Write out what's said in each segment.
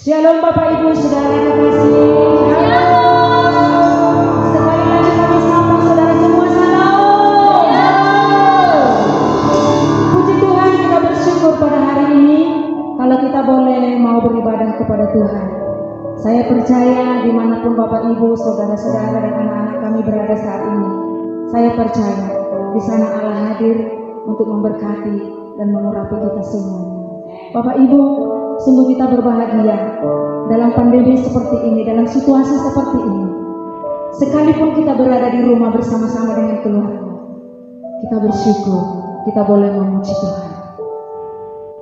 Shalom Bapak Ibu Saudara kekasih. Sekali lagi kami sapa saudara semua, salam. Puji Tuhan, kita bersyukur pada hari ini kalau kita boleh mau beribadah kepada Tuhan. Saya percaya dimanapun Bapak Ibu, saudara-saudara dan anak-anak kami berada saat ini, saya percaya di sana Allah hadir untuk memberkati dan mengurapi kita semua. Bapak Ibu, sungguh kita berbahagia dalam pandemi seperti ini, dalam situasi seperti ini. Sekalipun kita berada di rumah bersama-sama dengan keluarga, kita bersyukur, kita boleh memuji Tuhan.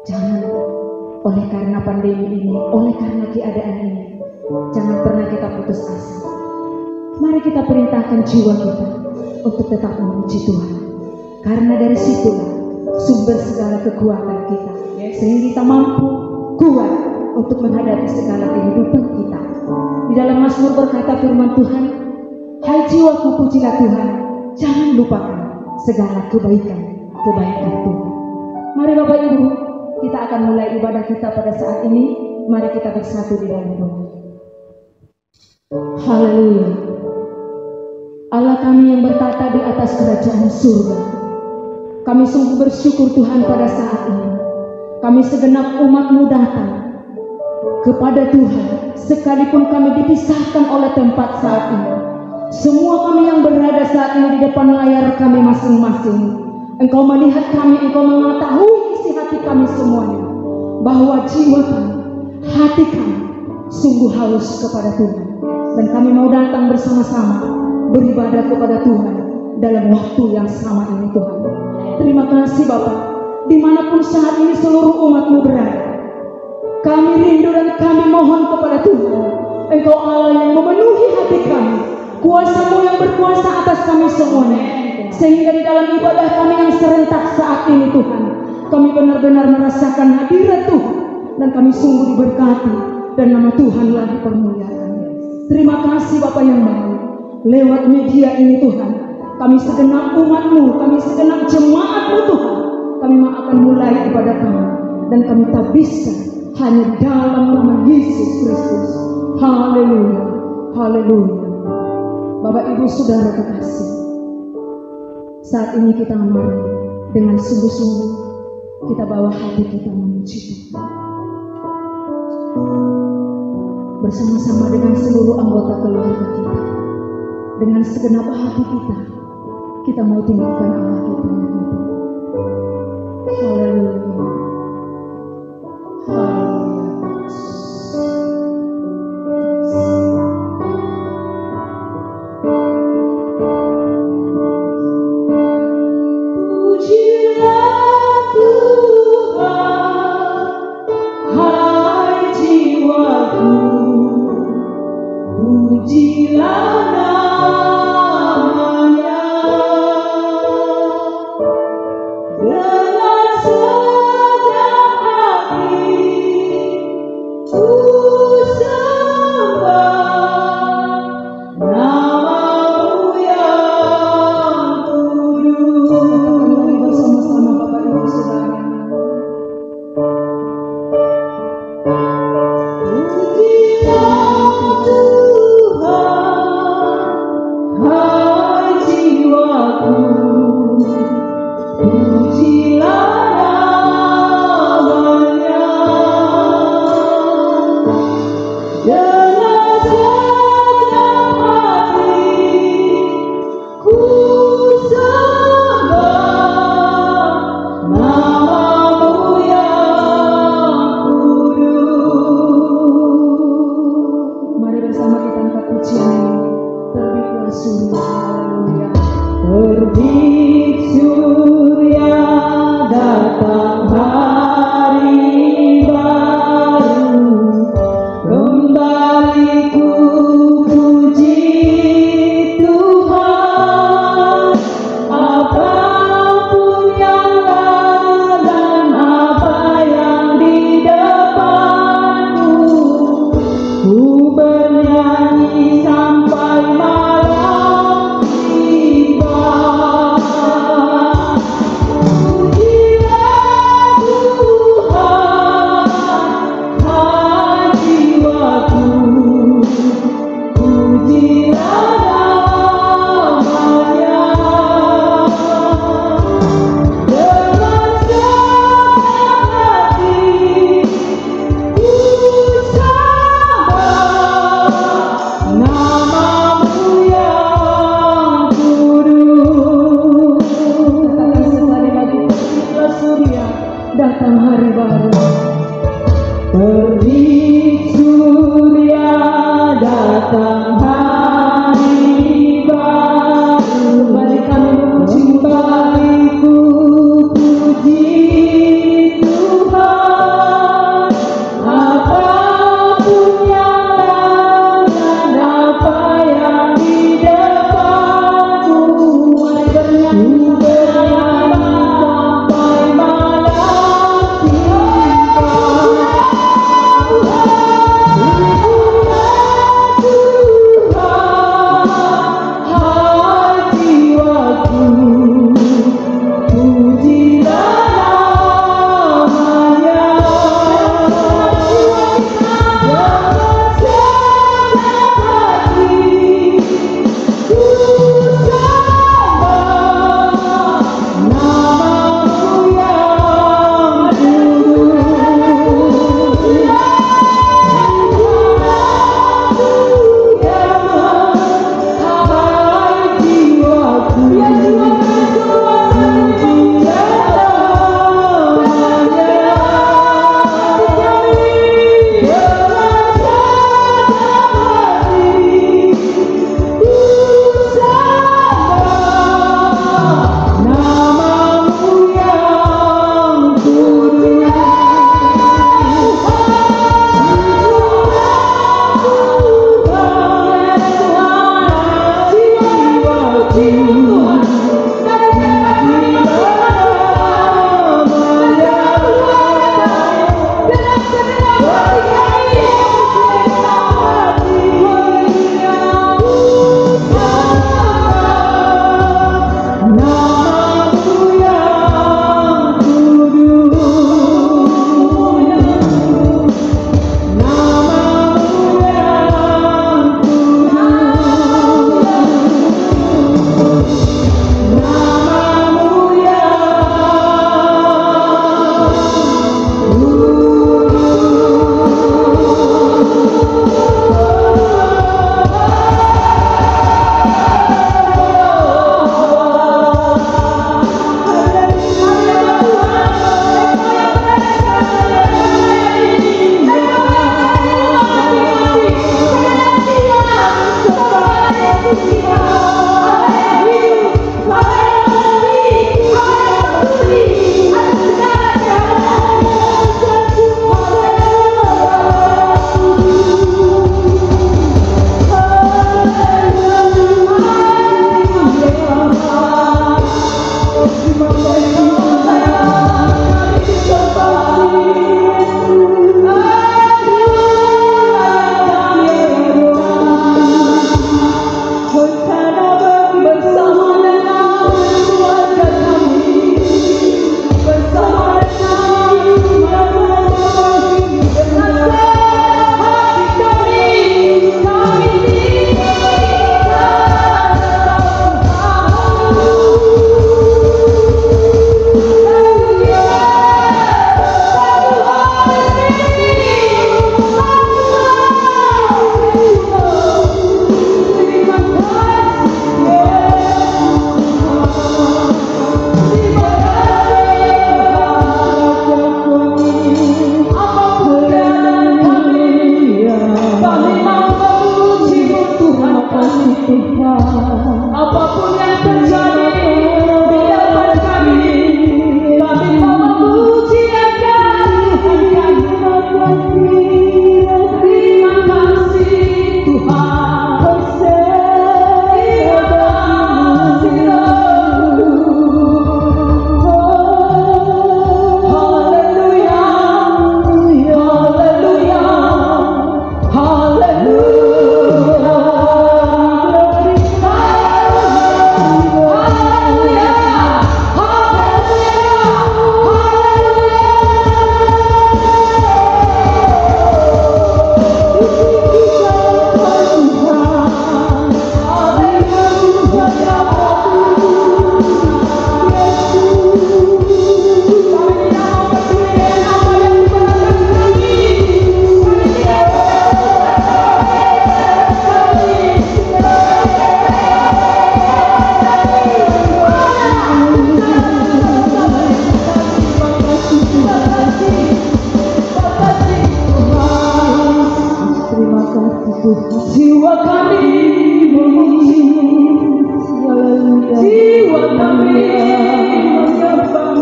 Jangan oleh karena pandemi ini, oleh karena keadaan ini, jangan pernah kita putus asa. Mari kita perintahkan jiwa kita untuk tetap memuji Tuhan, karena dari situlah sumber segala kekuatan kita, sehingga kita mampu kuat untuk menghadapi segala kehidupan kita. Di dalam Mazmur berkata firman Tuhan, hai jiwaku pujilah Tuhan, jangan lupakan segala kebaikan Tuhan. Mari Bapak Ibu, kita akan mulai ibadah kita pada saat ini. Mari kita bersatu di dalam doa. Haleluya. Allah kami yang bertata di atas kerajaan surga, kami sungguh bersyukur Tuhan pada saat ini. Kami segenap umat-Mu datang kepada Tuhan, sekalipun kami dipisahkan oleh tempat saat ini. Semua kami yang berada saat ini di depan layar kami masing-masing, Engkau melihat kami, Engkau mengetahui isi hati kami semuanya, bahwa jiwa kami, hati kami sungguh haus kepada Tuhan. Dan kami mau datang bersama-sama beribadah kepada Tuhan dalam waktu yang sama ini Tuhan. Terima kasih Bapak, dimanapun saat ini seluruh umat-Mu berada, kami rindu dan kami mohon kepada Tuhan, Engkau Allah yang memenuhi hati kami, kuasa-Mu yang berkuasa atas kami semuanya, sehingga di dalam ibadah kami yang serentak saat ini Tuhan, kami benar-benar merasakan hadirat Tuhan, dan kami sungguh diberkati, dan nama Tuhanlah dipermuliakan. Terima kasih Bapa yang baik, lewat media ini Tuhan, kami segenap umat-Mu, kami segenap jemaat-Mu Tuhan, kami akan mulai ibadah kami, dan kami tabiskan hanya dalam nama Yesus Kristus. Haleluya, haleluya. Bapak Ibu Saudara kekasih, saat ini kita mari dengan sungguh-sungguh kita bawa hati kita memuji Tuhan, bersama-sama dengan seluruh anggota keluarga kita, dengan segenap hati kita mau tinggalkan Allah kita yang hidup. Haleluya. Bernyanyi sampai malam tiba. Jiwa kami memuji, jiwa kami menyembah,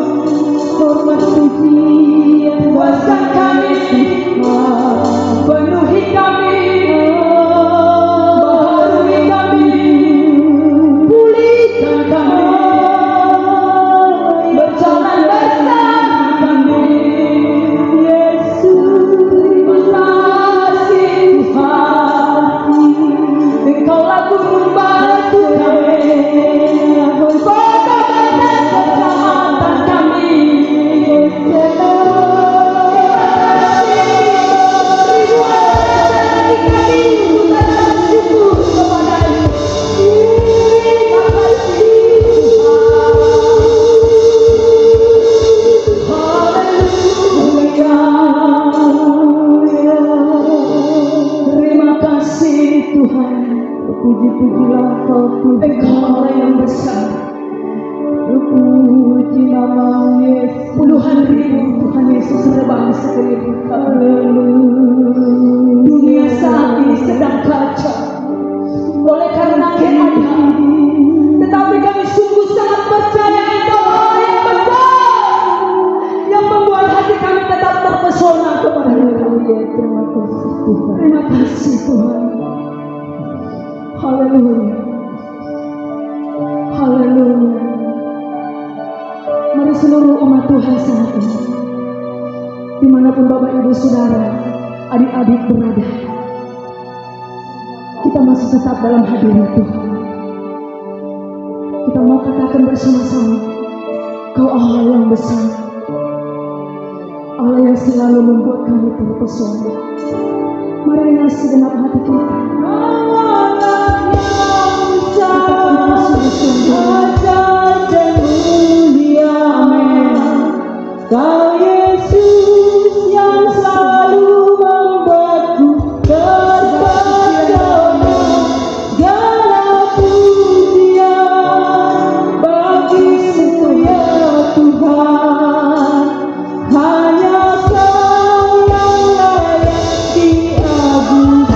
hormat pujian kuasa kami, penuhi kami, baharui kami, pulihkan kami, berjalan bersama kami. Yesus, terima kasih Tuhan, Engkaulah guru batu kami, kota dan keselamatan kami. Terima kasih Tuhan, puji-pujilah Kau Tuhan, Engkau yang besar. Puji nama Yesus. Puluhan ribu Tuhan Yesus terbang sekeliling kami. Dunia saat ini sedang kacau oleh karena keadaan, tetapi kami sungguh sangat percaya Engkau Allah yang besar, yang membuat hati kami tetap terpesona kepada Engkau. Terima kasih Tuhan. Terima kasih Tuhan. Haleluya. Haleluya. Mari seluruh umat Tuhan saat ini, dimanapun Bapak Ibu Saudara, adik-adik berada, kita masih tetap dalam hadirat Tuhan. Kita mau katakan bersama-sama, Kau Allah yang besar, Allah yang selalu membuat kami terpesona. Mari dengan segenap hati kita, ajar dan mulia. Kau Yesus yang selalu membuatku terpesona. Segala pujian bagimu ya Tuhan. Hanya Kau yang layak diagungkan.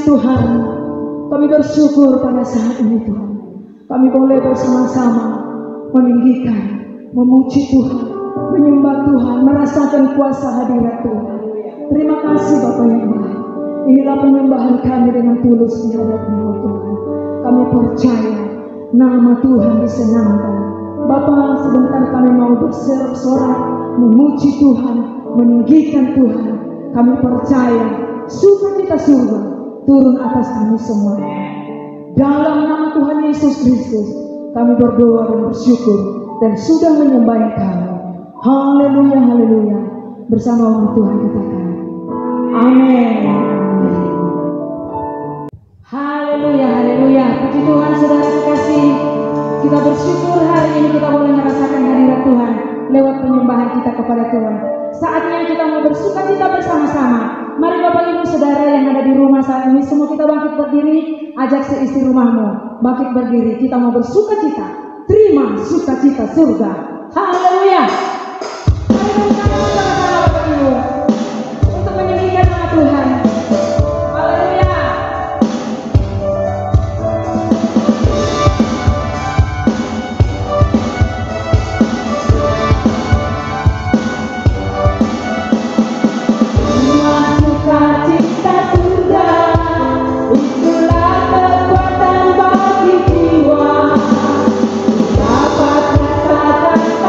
Tuhan, kami bersyukur pada saat ini Tuhan. Kami boleh bersama-sama meninggikan, memuji Tuhan, menyembah Tuhan, merasakan kuasa hadirat Tuhan. Terima kasih Bapa yang baik. Inilah penyembahan kami dengan tulus di hadapan-Mu Tuhan. Kami percaya nama Tuhan disenangkan. Bapa, sebentar kami mau bersorak, memuji Tuhan, meninggikan Tuhan. Kami percaya sukacita surga turun atas kami semua. Dalam nama Tuhan Yesus Kristus, kami berdoa dan bersyukur dan sudah menyembah Engkau. Haleluya, haleluya. Bersama umat Tuhan katakan, amin. Haleluya, haleluya. Puji Tuhan, saudara kekasih. Kita bersyukur hari ini kita boleh merasakan hadirat Tuhan lewat penyembahan kita kepada Tuhan. Saatnya kita mau bersukacita bersama-sama. Mari Bapak Ibu Saudara yang ada di rumah saat ini, semua kita bangkit berdiri. Ajak seisi rumahmu bangkit berdiri. Kita mau bersukacita. Terima sukacita surga. Haleluya. Mari bersama-sama Bapak Ibu untuk menyanyikan nama Tuhan. Haleluya. Sukacita surga, itulah kekuatan bagi jiwa. Dapat rasakan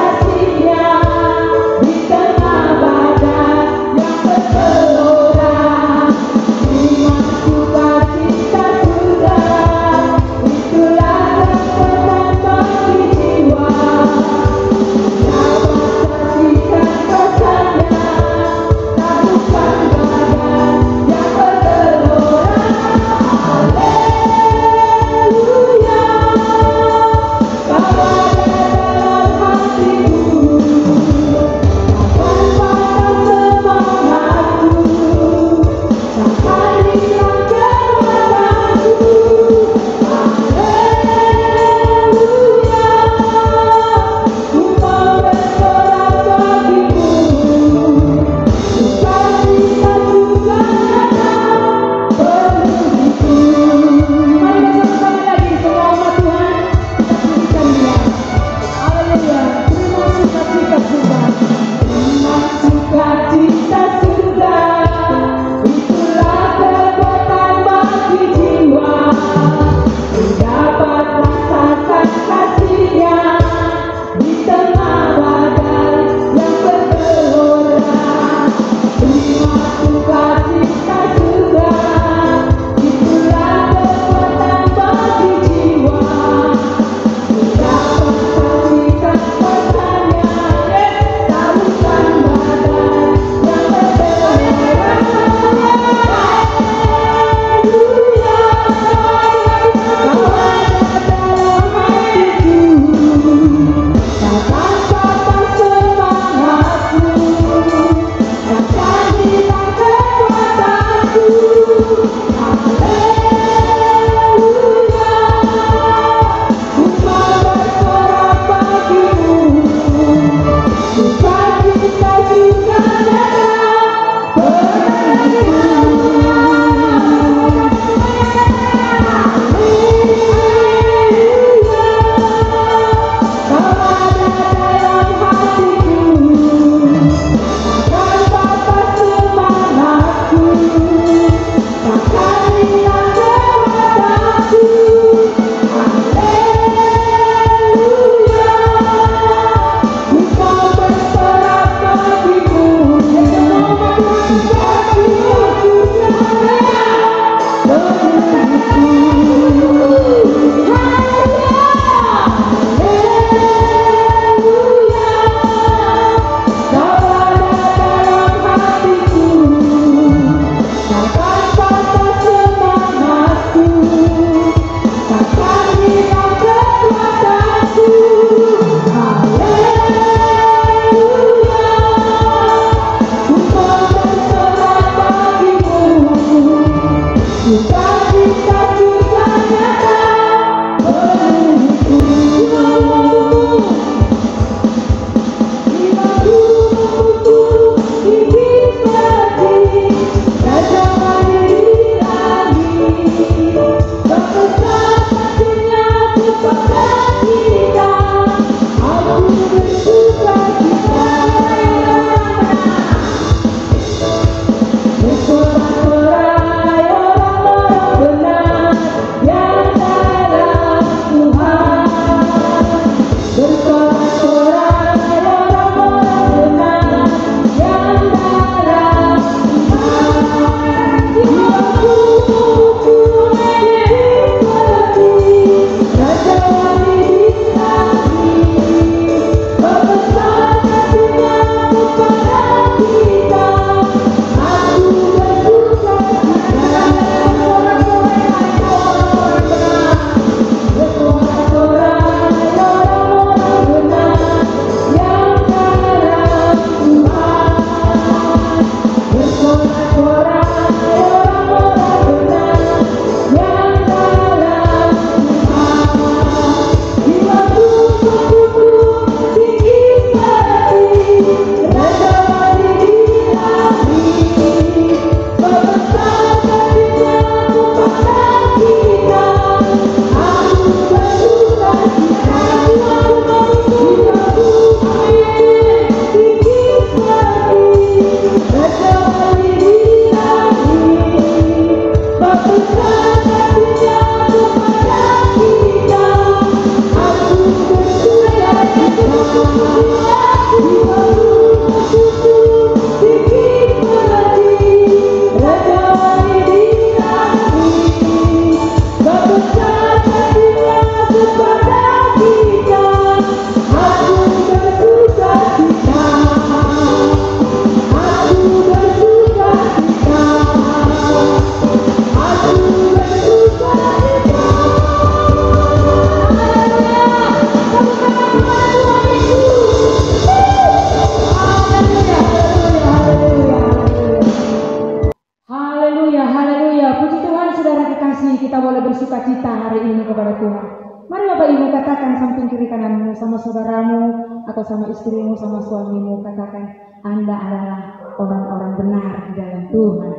Kita boleh bersuka cita hari ini kepada Tuhan. Mari Bapak Ibu katakan samping kiri kananmu, sama saudaramu atau sama istrimu, sama suamimu, katakan Anda adalah orang-orang benar di dalam Tuhan.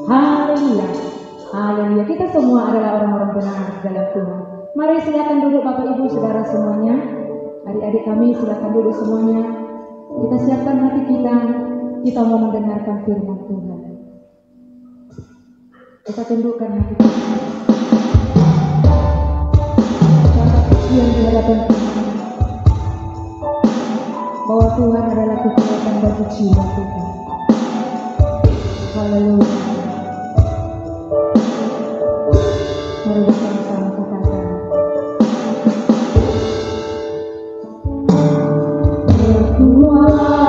Haleluya, haleluya. Kita semua adalah orang-orang benar di dalam Tuhan. Mari silakan duduk Bapak Ibu saudara semuanya. Adik-adik kami silakan duduk semuanya. Kita siapkan hati kita mau mendengarkan firman Tuhan. Kita tundukkan hati kita. Yang di hadapan Tuhan, bahwa Tuhan adalah kekuatan bagi jiwa kita. Haleluya. Mari bersama-sama katakan.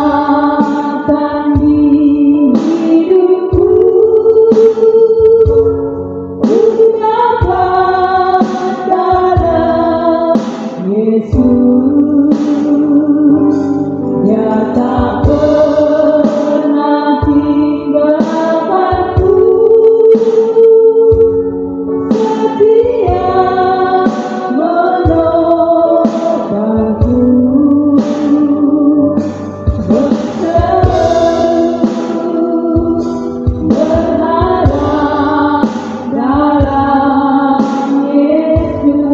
Kekuatan di hidupku terdapat dalam Yesus, Dia tak pernah tinggalkanku, setia menolongku, berseru berharap dalam Yesus.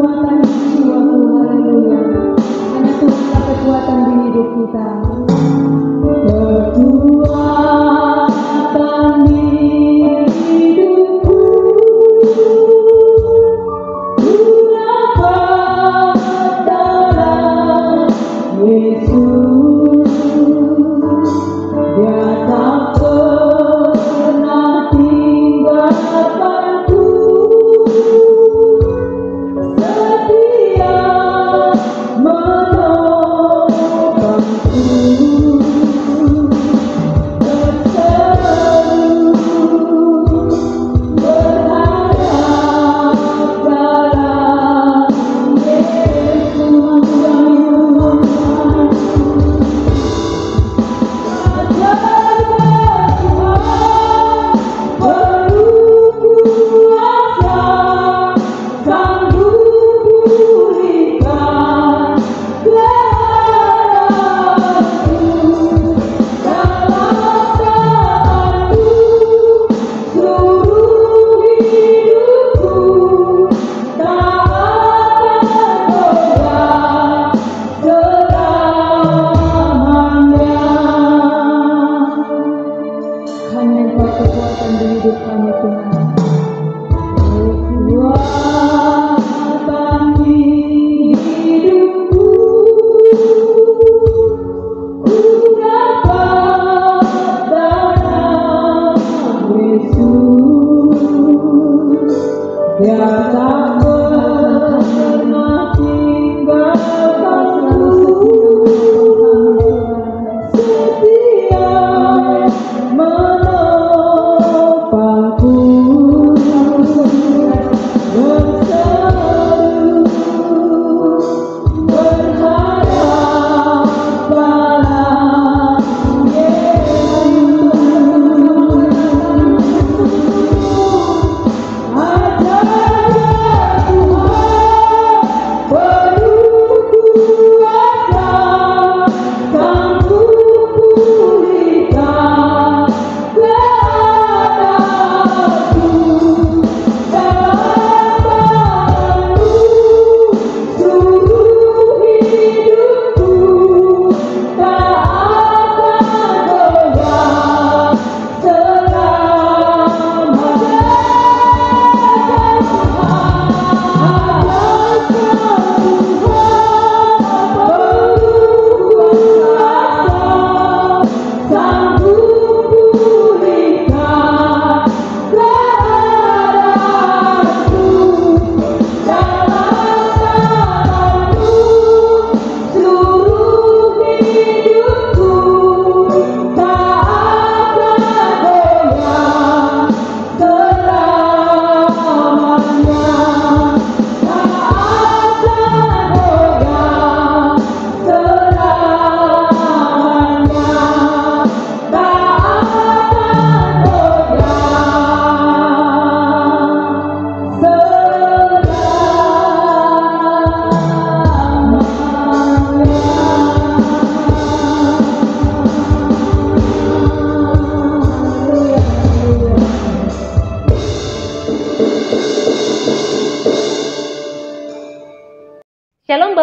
Kekuatan di hidup kita, kekuatan di hidupku terdapat dalam Yesus, Dia tak pernah tinggalkanku, setia menopangku.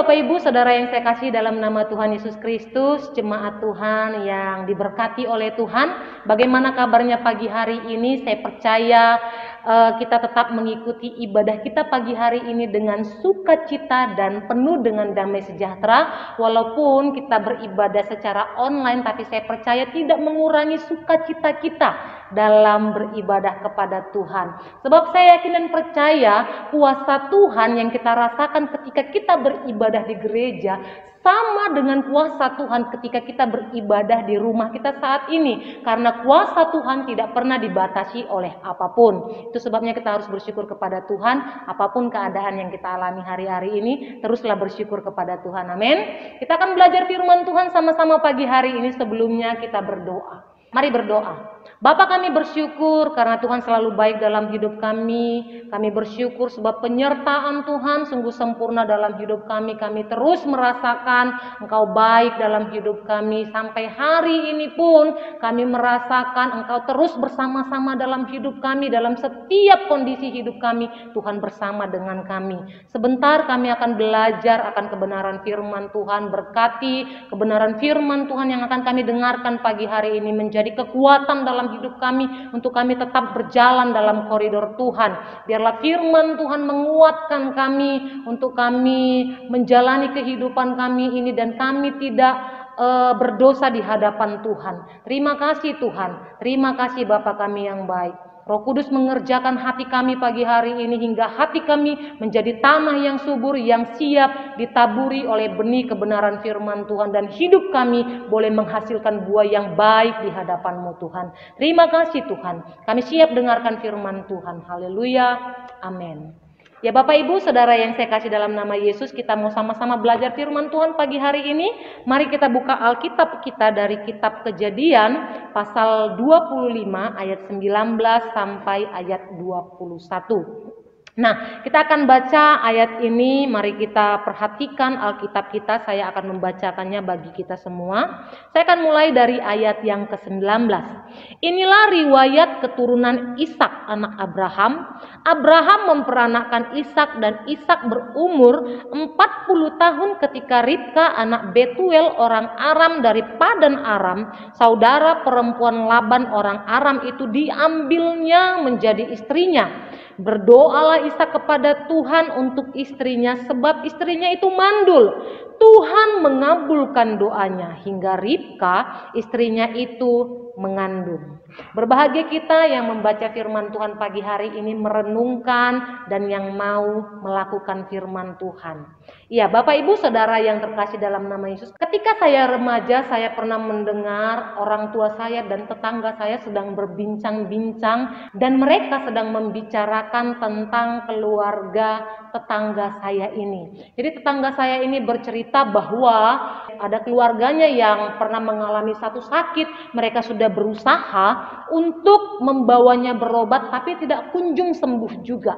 Bapak Ibu Saudara yang saya kasih dalam nama Tuhan Yesus Kristus, jemaat Tuhan yang diberkati oleh Tuhan, bagaimana kabarnya pagi hari ini? Saya percaya kita tetap mengikuti ibadah kita pagi hari ini dengan sukacita dan penuh dengan damai sejahtera. Walaupun kita beribadah secara online, tapi saya percaya tidak mengurangi sukacita kita dalam beribadah kepada Tuhan. Sebab saya yakin dan percaya kuasa Tuhan yang kita rasakan ketika kita beribadah di gereja sama dengan kuasa Tuhan ketika kita beribadah di rumah kita saat ini. Karena kuasa Tuhan tidak pernah dibatasi oleh apapun. Itu sebabnya kita harus bersyukur kepada Tuhan. Apapun keadaan yang kita alami hari-hari ini, teruslah bersyukur kepada Tuhan. Amin. Kita akan belajar firman Tuhan sama-sama pagi hari ini. Sebelumnya kita berdoa. Mari berdoa. Bapa, kami bersyukur karena Tuhan selalu baik dalam hidup kami. Kami bersyukur sebab penyertaan Tuhan sungguh sempurna dalam hidup kami. Kami terus merasakan Engkau baik dalam hidup kami. Sampai hari ini pun kami merasakan Engkau terus bersama-sama dalam hidup kami. Dalam setiap kondisi hidup kami, Tuhan bersama dengan kami. Sebentar kami akan belajar akan kebenaran firman Tuhan. Berkati kebenaran firman Tuhan yang akan kami dengarkan pagi hari ini menjadi kekuatan dalam hidup kami, untuk kami tetap berjalan dalam koridor Tuhan. Biarlah firman Tuhan menguatkan kami untuk kami menjalani kehidupan kami ini dan kami tidak berdosa di hadapan Tuhan. Terima kasih Tuhan, terima kasih Bapa kami yang baik. Roh Kudus mengerjakan hati kami pagi hari ini hingga hati kami menjadi tanah yang subur, yang siap ditaburi oleh benih kebenaran firman Tuhan, dan hidup kami boleh menghasilkan buah yang baik di hadapan-Mu Tuhan. Terima kasih Tuhan, kami siap dengarkan firman Tuhan. Haleluya, amin. Ya Bapak Ibu Saudara yang saya kasih dalam nama Yesus, kita mau sama-sama belajar firman Tuhan pagi hari ini. Mari kita buka Alkitab kita dari kitab Kejadian pasal 25 ayat 19 sampai ayat 21. Nah, kita akan baca ayat ini. Mari kita perhatikan Alkitab kita. Saya akan membacakannya bagi kita semua. Saya akan mulai dari ayat yang ke-19. Inilah riwayat keturunan Ishak anak Abraham. Abraham memperanakkan Ishak, dan Ishak berumur 40 tahun ketika Ribka anak Betuel orang Aram dari Padan Aram, saudara perempuan Laban orang Aram itu, diambilnya menjadi istrinya. Berdoalah Ishak kepada Tuhan untuk istrinya, sebab istrinya itu mandul. Tuhan mengabulkan doanya hingga Ribka istrinya itu mengandung. Berbahagia kita yang membaca firman Tuhan pagi hari ini, merenungkan dan yang mau melakukan firman Tuhan. Ya, Bapak Ibu Saudara yang terkasih dalam nama Yesus, ketika saya remaja, saya pernah mendengar orang tua saya dan tetangga saya sedang berbincang-bincang, dan mereka sedang membicarakan tentang keluarga tetangga saya ini. Jadi tetangga saya ini bercerita bahwa ada keluarganya yang pernah mengalami satu sakit. Mereka sudah berusaha untuk membawanya berobat, tapi tidak kunjung sembuh juga.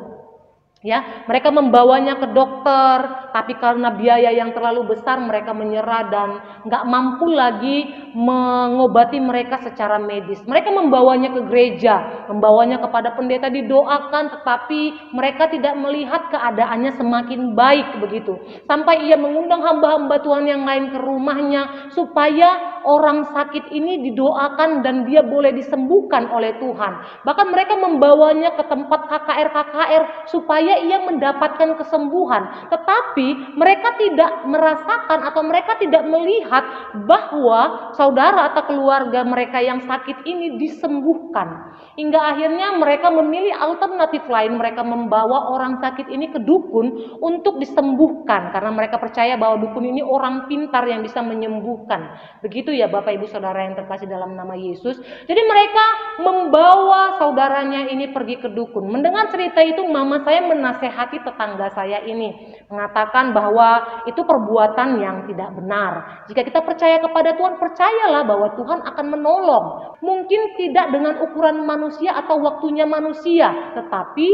Ya, mereka membawanya ke dokter, tapi karena biaya yang terlalu besar mereka menyerah dan nggak mampu lagi mengobati mereka secara medis. Mereka membawanya ke gereja, membawanya kepada pendeta didoakan, tetapi mereka tidak melihat keadaannya semakin baik begitu. Sampai ia mengundang hamba-hamba Tuhan yang lain ke rumahnya supaya orang sakit ini didoakan dan dia boleh disembuhkan oleh Tuhan. Bahkan mereka membawanya ke tempat KKR supaya ia mendapatkan kesembuhan. Tetapi mereka tidak merasakan atau mereka tidak melihat bahwa saudara atau keluarga mereka yang sakit ini disembuhkan. Hingga akhirnya mereka memilih alternatif lain. Mereka membawa orang sakit ini ke dukun untuk disembuhkan, karena mereka percaya bahwa dukun ini orang pintar yang bisa menyembuhkan. Begitu ya Bapak Ibu Saudara yang terkasih dalam nama Yesus. Jadi mereka membawa saudaranya ini pergi ke dukun. Mendengar cerita itu, mama saya menasehati tetangga saya ini, mengatakan bahwa itu perbuatan yang tidak benar. Jika kita percaya kepada Tuhan, percayalah bahwa Tuhan akan menolong. Mungkin tidak dengan ukuran manusia atau waktunya manusia, tetapi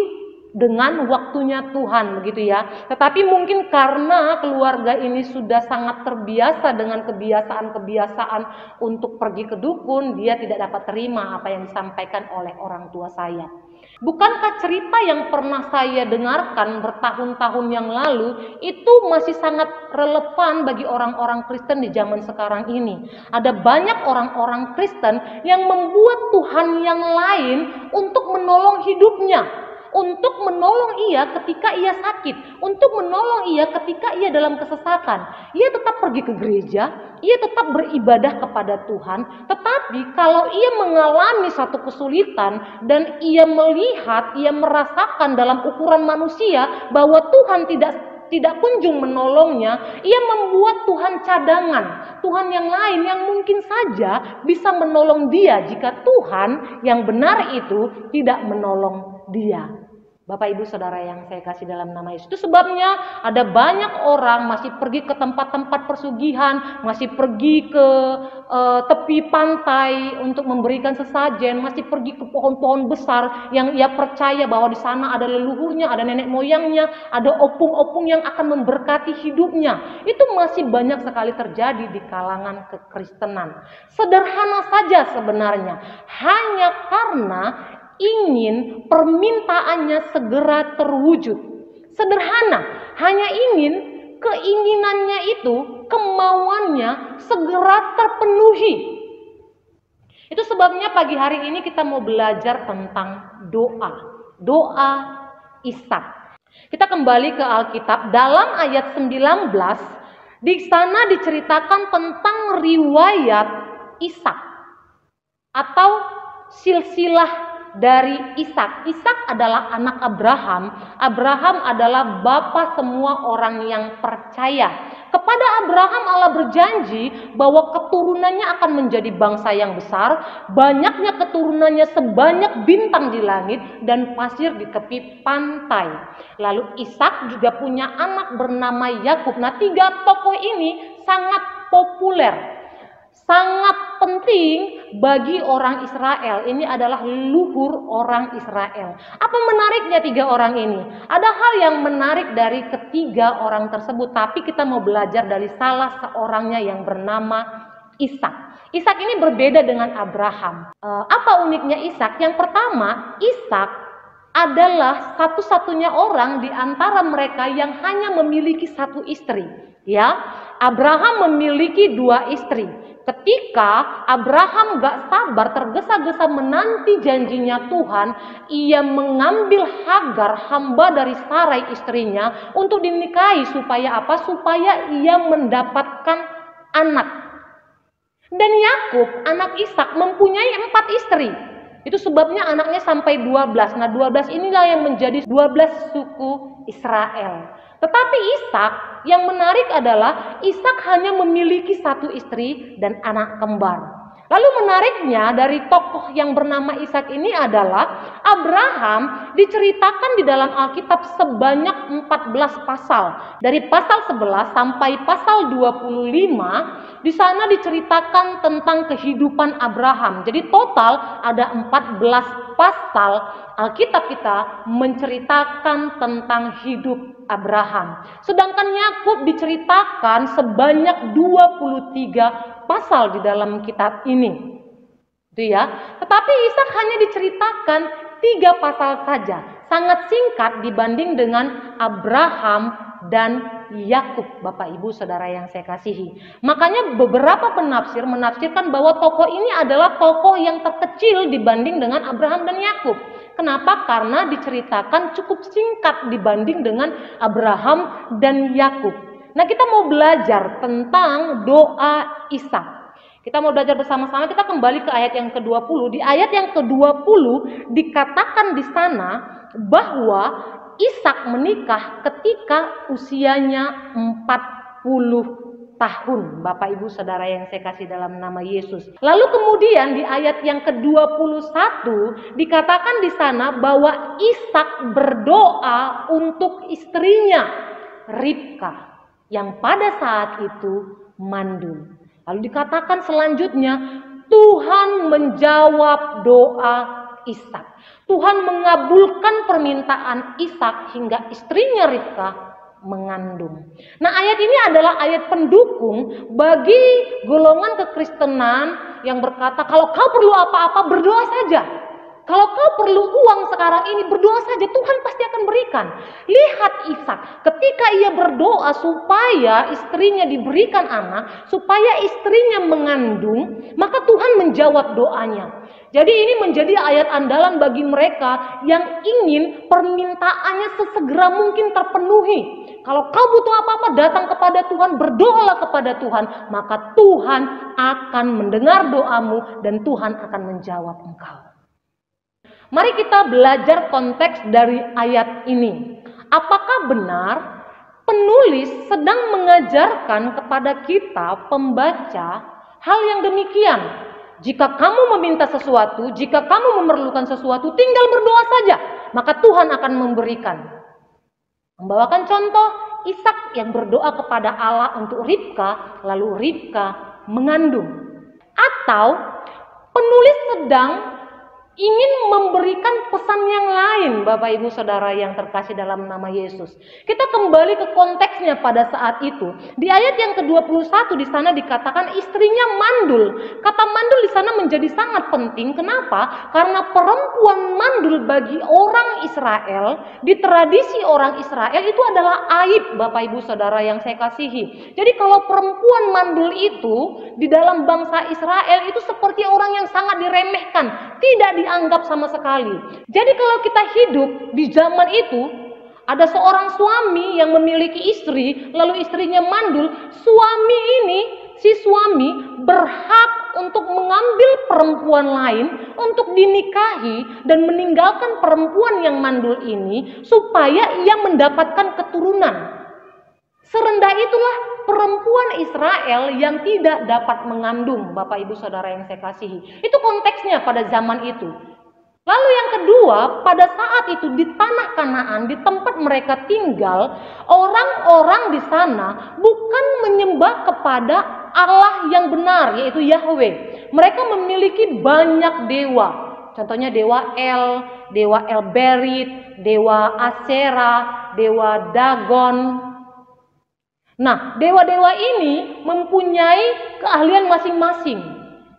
dengan waktunya Tuhan, begitu ya. Tetapi mungkin karena keluarga ini sudah sangat terbiasa dengan kebiasaan-kebiasaan untuk pergi ke dukun, dia tidak dapat terima apa yang disampaikan oleh orang tua saya. Bukankah cerita yang pernah saya dengarkan bertahun-tahun yang lalu itu masih sangat relevan bagi orang-orang Kristen di zaman sekarang ini? Ada banyak orang-orang Kristen yang membuat Tuhan yang lain untuk menolong hidupnya, untuk menolong ia ketika ia sakit, untuk menolong ia ketika ia dalam kesesatan. Ia tetap pergi ke gereja, ia tetap beribadah kepada Tuhan, tetapi kalau ia mengalami satu kesulitan dan ia melihat, ia merasakan dalam ukuran manusia bahwa Tuhan tidak kunjung menolongnya, ia membuat Tuhan cadangan, Tuhan yang lain yang mungkin saja bisa menolong dia jika Tuhan yang benar itu tidak menolong dia. Bapak Ibu Saudara yang saya kasih dalam nama Yesus. Itu sebabnya ada banyak orang masih pergi ke tempat-tempat persugihan, masih pergi ke tepi pantai untuk memberikan sesajen, masih pergi ke pohon-pohon besar yang ia percaya bahwa di sana ada leluhurnya, ada nenek moyangnya, ada opung-opung yang akan memberkati hidupnya. Itu masih banyak sekali terjadi di kalangan kekristenan. Sederhana saja sebenarnya, hanya karena ingin permintaannya segera terwujud. Sederhana, hanya ingin keinginannya itu, kemauannya segera terpenuhi. Itu sebabnya pagi hari ini kita mau belajar tentang doa Ishak. Kita kembali ke Alkitab dalam ayat 19, di sana diceritakan tentang riwayat Ishak atau silsilah dari Ishak. Ishak adalah anak Abraham. Abraham adalah bapa semua orang yang percaya. Kepada Abraham Allah berjanji bahwa keturunannya akan menjadi bangsa yang besar, banyaknya keturunannya sebanyak bintang di langit dan pasir di tepi pantai. Lalu Ishak juga punya anak bernama Yakub. Nah, tiga tokoh ini sangat populer, sangat penting bagi orang Israel. Ini adalah leluhur orang Israel. Apa menariknya tiga orang ini? Ada hal yang menarik dari ketiga orang tersebut, tapi kita mau belajar dari salah seorangnya yang bernama Ishak. Ishak ini berbeda dengan Abraham. Apa uniknya Ishak? Yang pertama, Ishak adalah satu-satunya orang di antara mereka yang hanya memiliki satu istri. Ya, Abraham memiliki dua istri. Ketika Abraham gak sabar, tergesa-gesa menanti janjinya Tuhan, ia mengambil Hagar, hamba dari Sarai istrinya, untuk dinikahi. Supaya apa? Supaya ia mendapatkan anak. Dan Yakub, anak Ishak, mempunyai 4 istri. Itu sebabnya anaknya sampai 12. Nah, 12 inilah yang menjadi 12 suku Israel. Tetapi Ishak, yang menarik adalah Ishak hanya memiliki satu istri dan anak kembar. Lalu menariknya dari tokoh yang bernama Ishak ini adalah Abraham diceritakan di dalam Alkitab sebanyak 14 pasal. Dari pasal 11 sampai pasal 25, di sana diceritakan tentang kehidupan Abraham. Jadi total ada 14 pasal Alkitab kita menceritakan tentang hidup Abraham. Sedangkan Yakub diceritakan sebanyak 23 pasal di dalam kitab ini. Itu ya. Tetapi Ishak hanya diceritakan 3 pasal saja. Sangat singkat dibanding dengan Abraham dan Yakub, Bapak Ibu Saudara yang saya kasihi. Makanya beberapa penafsir menafsirkan bahwa tokoh ini adalah tokoh yang terkecil dibanding dengan Abraham dan Yakub. Kenapa? Karena diceritakan cukup singkat dibanding dengan Abraham dan Yakub. Nah, kita mau belajar tentang doa Ishak. Kita mau belajar bersama-sama, kita kembali ke ayat yang ke-20. Di ayat yang ke-20 dikatakan di sana bahwa Ishak menikah ketika usianya 40 tahun. Bapak Ibu Saudara yang saya kasih dalam nama Yesus. Lalu kemudian di ayat yang ke-21 dikatakan di sana bahwa Ishak berdoa untuk istrinya Ribka yang pada saat itu mandul. Lalu dikatakan selanjutnya Tuhan menjawab doa Ishak. Tuhan mengabulkan permintaan Ishak hingga istrinya Ribka mengandung. Nah, ayat ini adalah ayat pendukung bagi golongan kekristenan yang berkata, kalau kau perlu apa-apa berdoa saja. Kalau kau perlu uang sekarang ini, berdoa saja, Tuhan pasti akan berikan. Lihat Ishak, ketika ia berdoa supaya istrinya diberikan anak, supaya istrinya mengandung, maka Tuhan menjawab doanya. Jadi ini menjadi ayat andalan bagi mereka yang ingin permintaannya sesegera mungkin terpenuhi. Kalau kau butuh apa-apa, datang kepada Tuhan, berdoalah kepada Tuhan, maka Tuhan akan mendengar doamu dan Tuhan akan menjawab engkau. Mari kita belajar konteks dari ayat ini. Apakah benar penulis sedang mengajarkan kepada kita pembaca hal yang demikian? Jika kamu meminta sesuatu, jika kamu memerlukan sesuatu, tinggal berdoa saja, maka Tuhan akan memberikan. Membawakan contoh Ishak yang berdoa kepada Allah untuk Ribka, lalu Ribka mengandung. Atau penulis sedang ingin memberikan pesan yang lain, Bapak Ibu Saudara yang terkasih dalam nama Yesus. Kita kembali ke konteksnya pada saat itu. Di ayat yang ke-21 di sana dikatakan istrinya mandul. Kata mandul di sana menjadi sangat penting. Kenapa? Karena perempuan mandul bagi orang Israel, di tradisi orang Israel itu adalah aib, Bapak Ibu Saudara yang saya kasihi. Jadi kalau perempuan mandul itu di dalam bangsa Israel itu seperti orang yang sangat diremehkan, tidak dianggap sama sekali. Jadi kalau kita hidup di zaman itu, ada seorang suami yang memiliki istri, lalu istrinya mandul, si suami berhak untuk mengambil perempuan lain untuk dinikahi dan meninggalkan perempuan yang mandul ini supaya ia mendapatkan keturunan. Serendah itulah perempuan Israel yang tidak dapat mengandung, Bapak Ibu Saudara yang saya kasihi. Itu konteksnya pada zaman itu. Lalu yang kedua, pada saat itu di tanah Kanaan, di tempat mereka tinggal, orang-orang di sana bukan menyembah kepada Allah yang benar, yaitu Yahweh. Mereka memiliki banyak dewa. Contohnya dewa El Berit, dewa Asyera, dewa Dagon. Nah, dewa-dewa ini mempunyai keahlian masing-masing.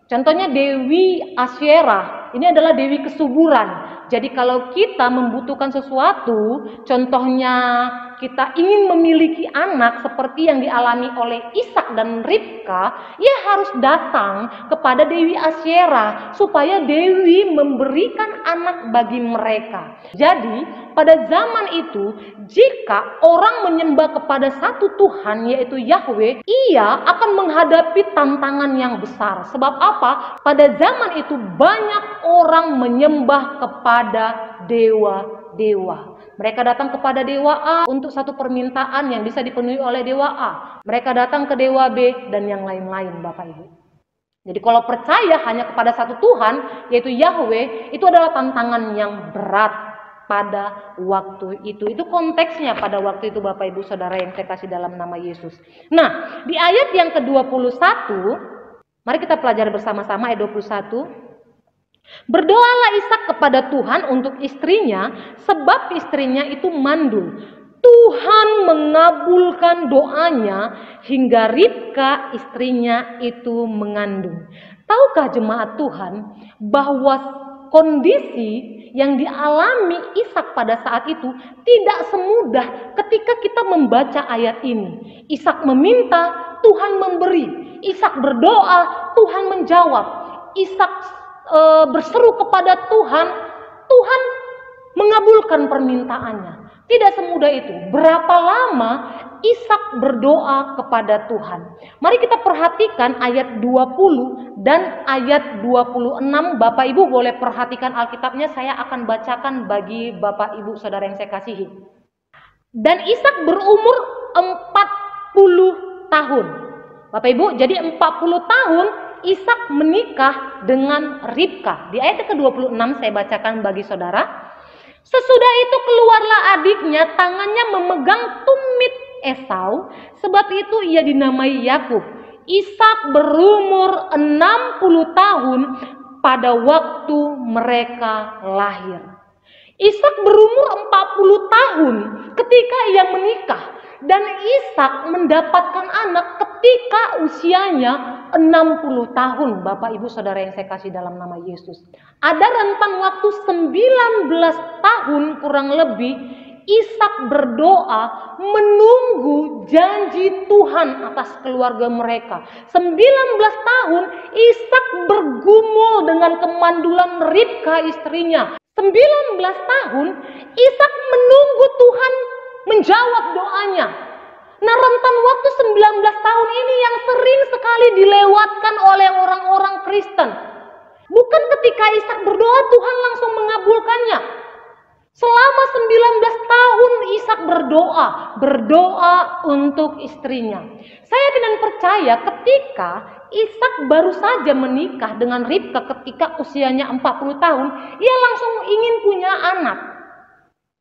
Contohnya Dewi Asyera, ini adalah dewi kesuburan. Jadi kalau kita membutuhkan sesuatu, contohnya kita ingin memiliki anak seperti yang dialami oleh Ishak dan Ribka, ia harus datang kepada Dewi Asyera supaya Dewi memberikan anak bagi mereka. Jadi pada zaman itu, jika orang menyembah kepada satu Tuhan yaitu Yahweh, ia akan menghadapi tantangan yang besar. Sebab apa? Pada zaman itu banyak orang menyembah kepada dewa-dewa. Mereka datang kepada dewa A untuk satu permintaan yang bisa dipenuhi oleh dewa A. Mereka datang ke dewa B dan yang lain-lain, Bapak Ibu. Jadi kalau percaya hanya kepada satu Tuhan, yaitu Yahweh, itu adalah tantangan yang berat pada waktu itu. Itu konteksnya pada waktu itu, Bapak Ibu Saudara yang saya kasih dalam nama Yesus. Nah, di ayat yang ke-21, mari kita pelajari bersama-sama ayat 21. Berdoalah Ishak kepada Tuhan untuk istrinya, sebab istrinya itu mandul. Tuhan mengabulkan doanya hingga Ribka istrinya itu mengandung. Tahukah jemaat Tuhan bahwa kondisi yang dialami Ishak pada saat itu tidak semudah ketika kita membaca ayat ini. Ishak meminta, Tuhan memberi. Ishak berdoa, Tuhan menjawab. Ishak berseru kepada Tuhan, Tuhan mengabulkan permintaannya. Tidak semudah itu. Berapa lama Ishak berdoa kepada Tuhan? Mari kita perhatikan ayat 20 dan ayat 26. Bapak Ibu boleh perhatikan Alkitabnya, saya akan bacakan bagi Bapak Ibu Saudara yang saya kasihi. Dan Ishak berumur 40 tahun. Bapak Ibu, jadi 40 tahun Ishak menikah dengan Ribka. Di ayat ke-26 saya bacakan bagi saudara. Sesudah itu keluarlah adiknya, tangannya memegang tumit Esau, sebab itu ia dinamai Yakub. Ishak berumur 60 tahun pada waktu mereka lahir. Ishak berumur 40 tahun ketika ia menikah, dan Ishak mendapatkan anak ketika usianya 60 tahun. Bapak Ibu Saudara yang saya kasih dalam nama Yesus. Ada rentang waktu 19 tahun kurang lebih Ishak berdoa menunggu janji Tuhan atas keluarga mereka. 19 tahun Ishak bergumul dengan kemandulan Ribka istrinya. 19 tahun Ishak menunggu Tuhan menjawab doanya. Nah, rentan waktu 19 tahun ini yang sering sekali dilewatkan oleh orang-orang Kristen. Bukan ketika Ishak berdoa Tuhan langsung mengabulkannya. Selama 19 tahun Ishak berdoa untuk istrinya. Saya yakin dan percaya ketika Ishak baru saja menikah dengan Ribka ketika usianya 40 tahun, ia langsung ingin punya anak.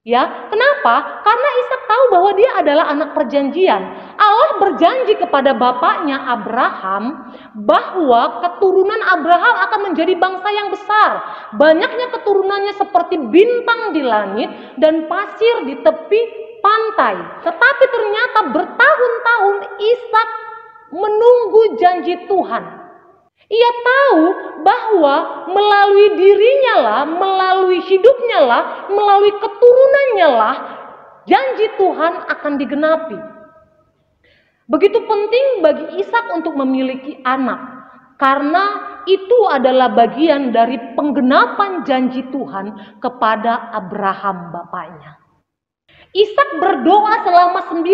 Ya, kenapa? Karena Ishak tahu bahwa dia adalah anak perjanjian. Allah berjanji kepada bapaknya Abraham bahwa keturunan Abraham akan menjadi bangsa yang besar. Banyaknya keturunannya seperti bintang di langit dan pasir di tepi pantai. Tetapi ternyata bertahun-tahun Ishak menunggu janji Tuhan. Ia tahu bahwa melalui dirinya lah, melalui hidupnya lah, melalui keturunannya lah, janji Tuhan akan digenapi. Begitu penting bagi Ishak untuk memiliki anak, karena itu adalah bagian dari penggenapan janji Tuhan kepada Abraham bapaknya. Ishak berdoa selama 19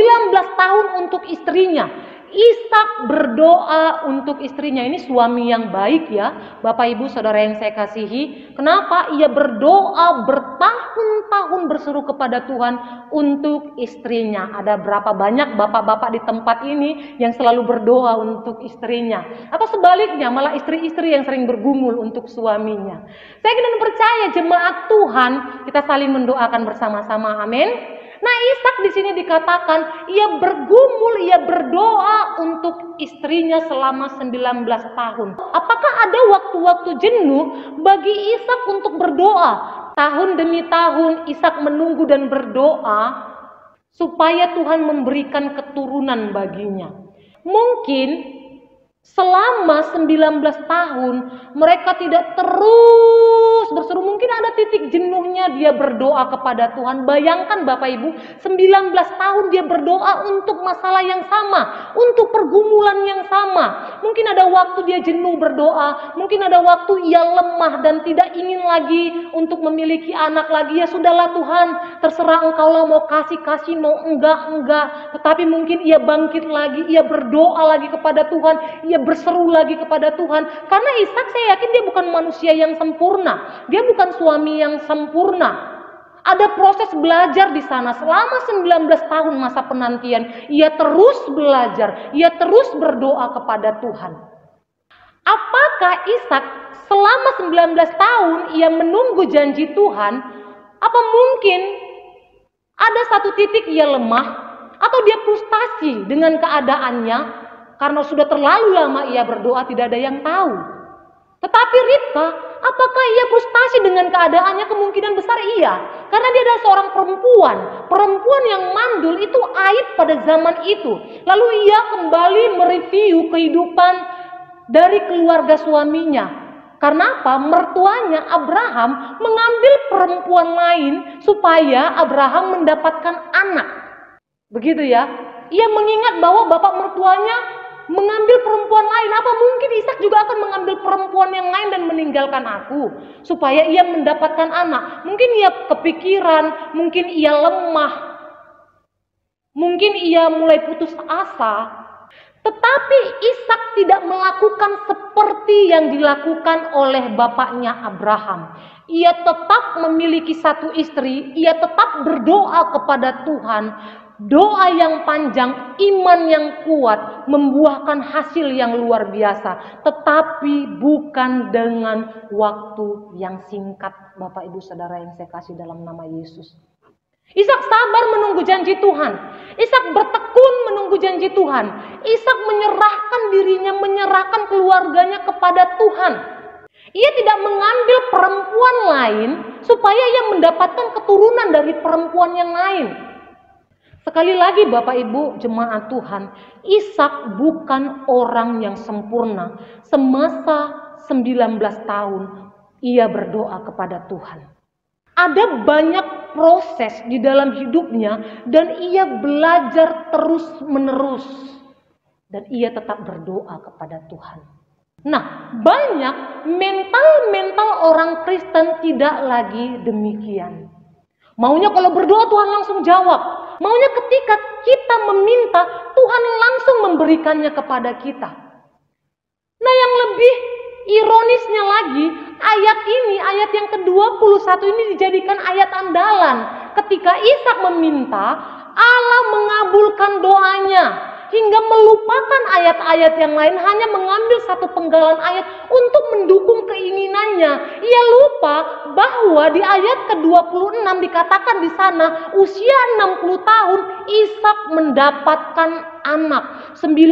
tahun untuk istrinya. Ishak berdoa untuk istrinya. Ini suami yang baik ya, Bapak Ibu Saudara yang saya kasihi. Kenapa? Ia berdoa bertahun-tahun berseru kepada Tuhan untuk istrinya. Ada berapa banyak bapak-bapak di tempat ini yang selalu berdoa untuk istrinya, atau sebaliknya malah istri-istri yang sering bergumul untuk suaminya. Saya ingin percaya jemaat Tuhan, kita saling mendoakan bersama-sama. Amin. Nah, Ishak di sini dikatakan ia bergumul, ia berdoa untuk istrinya selama 19 tahun. Apakah ada waktu-waktu jenuh bagi Ishak untuk berdoa? Tahun demi tahun Ishak menunggu dan berdoa supaya Tuhan memberikan keturunan baginya. Mungkin selama 19 tahun mereka tidak terus berseru. Mungkin ada titik jenuhnya dia berdoa kepada Tuhan. Bayangkan Bapak Ibu, 19 tahun dia berdoa untuk masalah yang sama, untuk pergumulan yang sama. Mungkin ada waktu dia jenuh berdoa, mungkin ada waktu ia lemah dan tidak ingin lagi untuk memiliki anak lagi. Ya sudahlah Tuhan, terserah Engkau lah, mau kasih, mau enggak. Tetapi mungkin ia bangkit lagi, ia berdoa lagi kepada Tuhan, ia berseru lagi kepada Tuhan. Karena Ishak, saya yakin dia bukan manusia yang sempurna. Dia bukan suami yang sempurna. Ada proses belajar di sana. Selama 19 tahun masa penantian, ia terus belajar, ia terus berdoa kepada Tuhan. Apakah Ishak selama 19 tahun ia menunggu janji Tuhan? Apa mungkin ada satu titik ia lemah atau dia frustasi dengan keadaannya? Karena sudah terlalu lama ia berdoa, tidak ada yang tahu. Tetapi Ribka, apakah ia frustasi dengan keadaannya? Kemungkinan besar iya. Karena dia adalah seorang perempuan. Perempuan yang mandul itu aib pada zaman itu. Lalu ia kembali mereview kehidupan dari keluarga suaminya. Karena apa? Mertuanya Abraham mengambil perempuan lain supaya Abraham mendapatkan anak. Begitu ya. Ia mengingat bahwa bapak mertuanya mengambil perempuan lain. Apa mungkin Ishak juga akan mengambil perempuan yang lain dan meninggalkan aku supaya ia mendapatkan anak? Mungkin ia kepikiran, mungkin ia lemah, mungkin ia mulai putus asa. Tetapi Ishak tidak melakukan seperti yang dilakukan oleh bapaknya Abraham. Ia tetap memiliki satu istri, ia tetap berdoa kepada Tuhan. Doa yang panjang, iman yang kuat, membuahkan hasil yang luar biasa. Tetapi bukan dengan waktu yang singkat, Bapak Ibu Saudara yang saya kasih dalam nama Yesus. Ishak sabar menunggu janji Tuhan. Ishak bertekun menunggu janji Tuhan. Ishak menyerahkan dirinya, menyerahkan keluarganya kepada Tuhan. Ia tidak mengambil perempuan lain supaya ia mendapatkan keturunan dari perempuan yang lain. Sekali lagi Bapak Ibu jemaat Tuhan, Ishak bukan orang yang sempurna. Semasa 19 tahun ia berdoa kepada Tuhan. Ada banyak proses di dalam hidupnya dan ia belajar terus menerus. Dan ia tetap berdoa kepada Tuhan. Nah, banyak mental orang Kristen tidak lagi demikian. Maunya kalau berdoa Tuhan langsung jawab. Maunya ketika kita meminta Tuhan langsung memberikannya kepada kita. Nah, yang lebih ironisnya lagi, ayat yang ke-21 ini dijadikan ayat andalan. Ketika Ishak meminta, Allah mengabulkan doanya. Hingga melupakan ayat-ayat yang lain, hanya mengambil satu penggalan ayat untuk mendukung keinginannya. Ia lupa bahwa di ayat ke-26 dikatakan di sana, usia 60 tahun Ishak mendapatkan anak. 19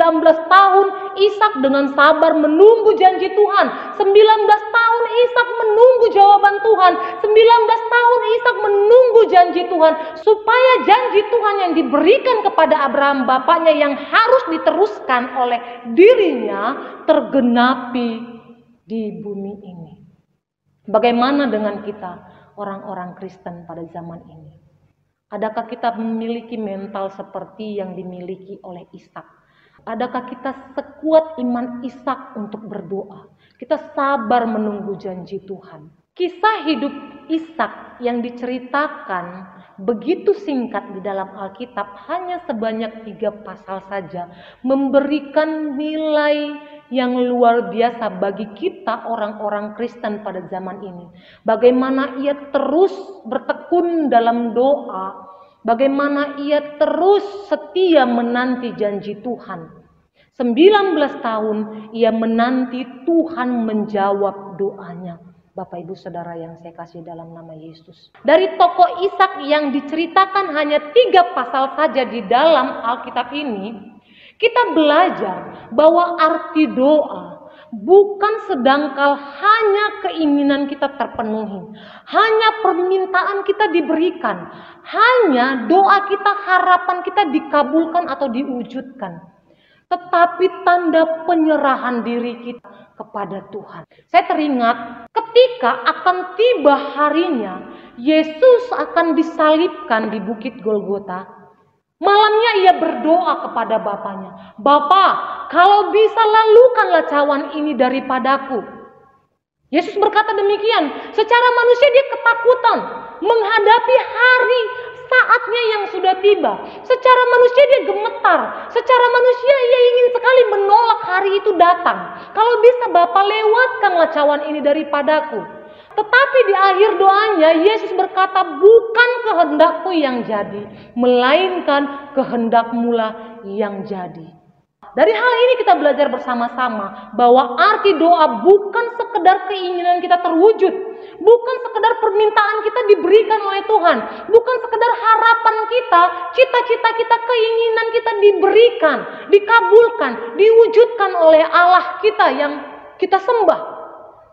tahun Ishak dengan sabar menunggu janji Tuhan. 19 tahun Ishak menunggu jawaban Tuhan. 19 tahun Ishak menunggu janji Tuhan, supaya janji Tuhan yang diberikan kepada Abraham bapaknya yang harus diteruskan oleh dirinya tergenapi di bumi ini. Bagaimana dengan kita orang-orang Kristen pada zaman ini? Adakah kita memiliki mental seperti yang dimiliki oleh Ishak? Adakah kita sekuat iman Ishak untuk berdoa? Kita sabar menunggu janji Tuhan. Kisah hidup Ishak yang diceritakan begitu singkat di dalam Alkitab, hanya sebanyak 3 pasal saja, memberikan nilai yang luar biasa bagi kita orang-orang Kristen pada zaman ini. Bagaimana ia terus bertekun dalam doa, bagaimana ia terus setia menanti janji Tuhan. 19 tahun ia menanti Tuhan menjawab doanya. Bapak Ibu Saudara yang saya kasih dalam nama Yesus. Dari tokoh Ishak yang diceritakan hanya 3 pasal saja di dalam Alkitab ini, kita belajar bahwa arti doa bukan sedangkal hanya keinginan kita terpenuhi, hanya permintaan kita diberikan, hanya doa kita, harapan kita dikabulkan atau diwujudkan, tetapi tanda penyerahan diri kita kepada Tuhan. Saya teringat ketika akan tiba harinya Yesus akan disalibkan di Bukit Golgota. Malamnya ia berdoa kepada Bapaknya, "Bapa, kalau bisa lalukanlah cawan ini daripadaku." Yesus berkata demikian. Secara manusia dia ketakutan menghadapi hari saatnya yang sudah tiba. Secara manusia dia gemetar. Secara manusia ia ingin sekali menolak hari itu datang. Kalau bisa Bapa, lewatkanlah cawan ini daripadaku. Tetapi di akhir doanya Yesus berkata, "Bukan kehendakku yang jadi, melainkan kehendakmu-lah yang jadi." Dari hal ini kita belajar bersama-sama bahwa arti doa bukan sekedar keinginan kita terwujud, bukan sekedar permintaan kita diberikan oleh Tuhan, bukan sekedar harapan kita, cita-cita kita, keinginan kita diberikan, dikabulkan, diwujudkan oleh Allah kita yang kita sembah.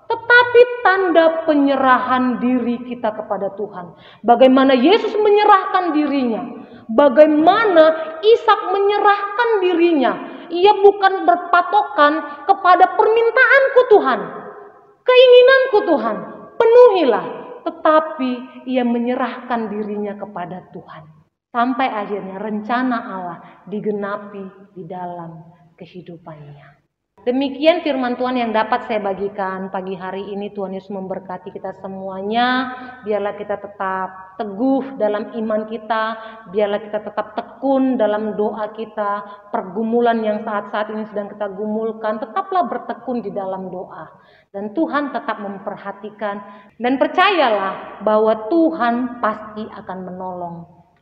Tetapi tanda penyerahan diri kita kepada Tuhan. Bagaimana Yesus menyerahkan dirinya. Bagaimana Ishak menyerahkan dirinya. Ia bukan berpatokan kepada permintaanku Tuhan, keinginanku Tuhan, penuhilah. Tetapi ia menyerahkan dirinya kepada Tuhan. Sampai akhirnya rencana Allah digenapi di dalam kehidupannya. Demikian firman Tuhan yang dapat saya bagikan pagi hari ini. Tuhan Yesus memberkati kita semuanya. Biarlah kita tetap teguh dalam iman kita. Biarlah kita tetap tekun dalam doa kita. Pergumulan yang saat-saat ini sedang kita gumulkan, tetaplah bertekun di dalam doa. Dan Tuhan tetap memperhatikan. Dan percayalah bahwa Tuhan pasti akan menolong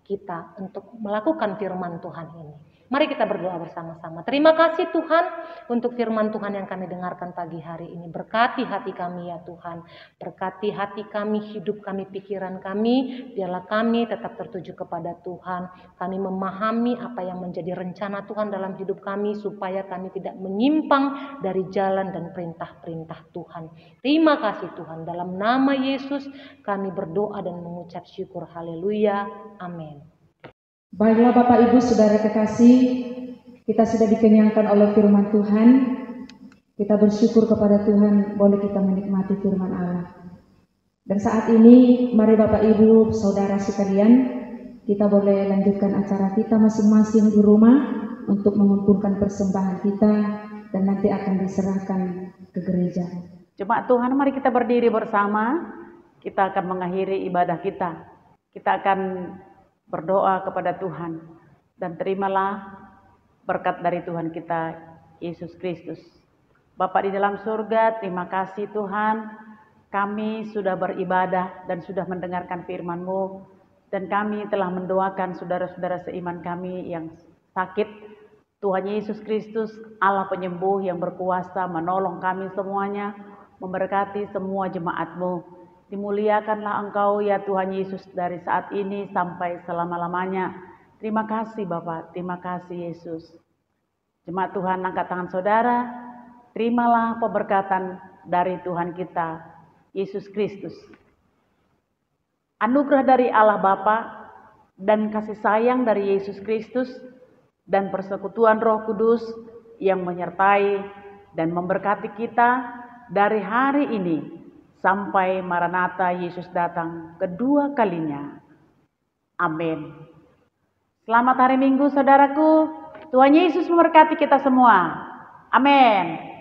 kita untuk melakukan firman Tuhan ini. Mari kita berdoa bersama-sama. Terima kasih Tuhan untuk firman Tuhan yang kami dengarkan pagi hari ini. Berkati hati kami ya Tuhan. Berkati hati kami, hidup kami, pikiran kami. Biarlah kami tetap tertuju kepada Tuhan. Kami memahami apa yang menjadi rencana Tuhan dalam hidup kami, supaya kami tidak menyimpang dari jalan dan perintah-perintah Tuhan. Terima kasih Tuhan. Dalam nama Yesus kami berdoa dan mengucap syukur. Haleluya. Amin. Baiklah Bapak Ibu Saudara kekasih, kita sudah dikenyangkan oleh firman Tuhan. Kita bersyukur kepada Tuhan boleh kita menikmati firman Allah. Dan saat ini mari Bapak Ibu Saudara sekalian, kita boleh lanjutkan acara kita masing-masing di rumah untuk mengumpulkan persembahan kita dan nanti akan diserahkan ke gereja. Jemaat Tuhan, mari kita berdiri bersama. Kita akan mengakhiri ibadah kita. Kita akan berdoa kepada Tuhan dan terimalah berkat dari Tuhan kita Yesus Kristus. Bapa di dalam surga, terima kasih Tuhan, kami sudah beribadah dan sudah mendengarkan firman-Mu, dan kami telah mendoakan saudara-saudara seiman kami yang sakit. Tuhan Yesus Kristus, Allah penyembuh yang berkuasa menolong kami semuanya, memberkati semua jemaat-Mu. Dimuliakanlah Engkau ya Tuhan Yesus dari saat ini sampai selama-lamanya. Terima kasih Bapak, terima kasih Yesus. Jemaat Tuhan, angkat tangan saudara, terimalah pemberkatan dari Tuhan kita, Yesus Kristus. Anugerah dari Allah Bapa dan kasih sayang dari Yesus Kristus dan persekutuan Roh Kudus yang menyertai dan memberkati kita dari hari ini sampai Maranatha Yesus datang kedua kalinya. Amin. Selamat hari Minggu saudaraku. Tuhan Yesus memberkati kita semua. Amin.